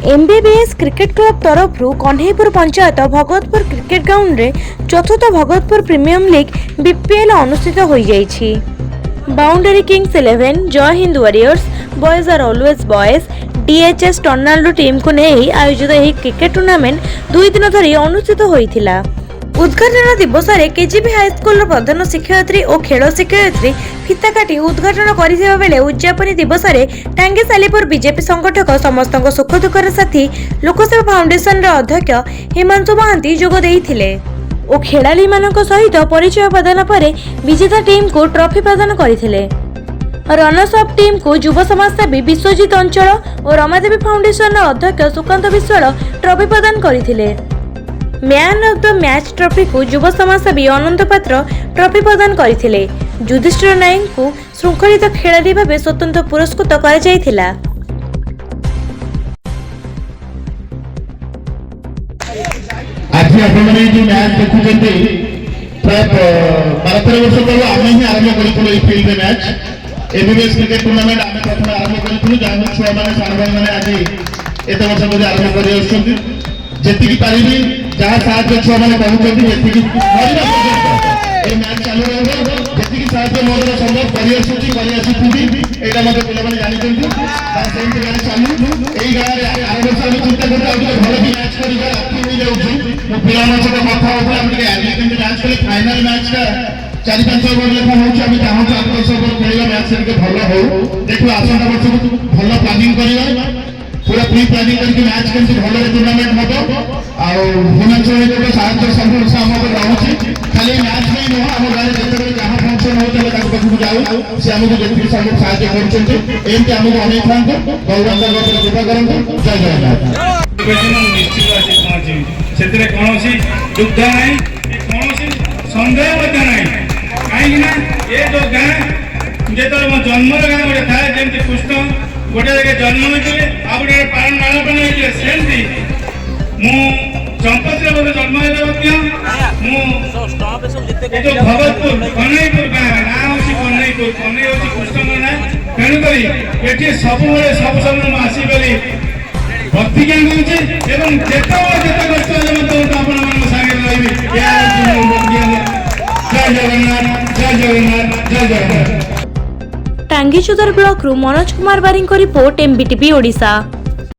MBBS cricket club तरफ Kanhaipur panchayat Bhagatpur cricket ground रे चतुर्थ भगतपुर प्रीमियम लीग बीपीएल अनुष्ठित हो जाइछि। Boundary kings 11 Jai Hind warriors boys are always boys DHS टर्नाल्डो टीम को नहीं आयोजित यह क्रिकेट टूर्नामेंट 2 दिन धरी अनुष्ठित होइथिला। उद्घाटन दिवस में केजीबी हाईस्कूल प्रधान शिक्षयित्री और खेल शिक्षयित्री फिता काटी उद्घाटन करथिबा बेले उद्यापनी दिवस में टांगी सालीपुर बीजेपी संगठक समस्त सुख दुखर साथी लोकसेवा फाउंडेशन अध्यक्ष हिमांशु महांती जोग देइथिले और खेलाड़ी मानक सहित परिचय प्रदान पर विजेता टीम को ट्रॉफी प्रदान करथिले। रनर्स अप टीम को युव समाजसेवी विश्वजीत अंचल और रमादेवी फाउंडेशन अध्यक्ष सुकांत विश्वाल ट्रॉफी प्रदान करथिले। Man of the match trophy को युव समाजसेवी अनंत पात्र ट्रॉफी प्रदान करथिले। युधिष्ठिर नायक को श्रृंखलित खेलाड़ी भाव स्वतंत्र पुरस्कृत करा जायथिला। आज आपने जो मैच देखुछन्ते प्राय 12 वर्ष तले आमे ही आरंभ करिथिलु ए फील्ड रे मैच एमबीबीएस क्रिकेट टूर्नामेंट आमे प्रथम आरंभ करिथिलु जानो छुआ माने सारभाई माने आज एते वर्ष मध्ये आरंभ करि आछथि जेति की पारिबी जहां साथ छुआ माने कहउछथि जेति की मरिना पर्यंत ए मैच चालू रहबो जेति की साथ मोर संभव करि आछथि एटा मध्ये पिला माने जानि छथि ता सेम गाड़ी चालू एई गाड़ी आरंभ साल चिंता करता आ भलो भी मैच करिबा राखी होई जाउछि मो पिला माने सहित कथा होतला हम के आगे किंतु मैच करे फाइनल मैच का 4-5 ओवर लेखा होछि हम चाहू आप सब खेलला मैच से भलो हो देखो आसंता वर्ष भलो प्लानिंग करिबा पूरा प्री प्लानिंग करके मैच केमती भलो टूर्नामेंट हबो आ हिमाचल को साहाय्य संपूर्ण सामो को रहउछि खाली मैच नहीं न हम गारे जते जहां फंक्शन हो तले ताको पाखु जाऊ से हमको जेति सब साहाय्य करछन्ते एमती हमको अनेक थांको गौरव करके कृपा करंतु जय जगन्नाथ। निश्चित आसी पहुंची सेतरे कोनोसी दुग्ध नाही कोनोसी संदेह मत नाही काई ना ए जो गां जेतो मो जन्म गां गोटे थाए जेमति पुष्ट गोटे जगह जन्म होइले आ गोटे पालन नालपन होइले सेमति मु चंपत्र बोले जन्म हेले बतिया मु जो भगतपुर कन्हईपुर गां ना होसी कन्हई होसी कृष्ण ना तेणु करी एठी सब बेले सब समय आसी गली भक्ति ज्ञान होचे एवं जेतो कष्ट हेले मत आपण मन संगे रहिबी जय जगन्नाथ जय जगन्नाथ जय जगन्नाथ। टांगीचुदर ब्लॉक रु मनोज कुमार बारिंग रिपोर्ट एमबीटीपी ओडिशा।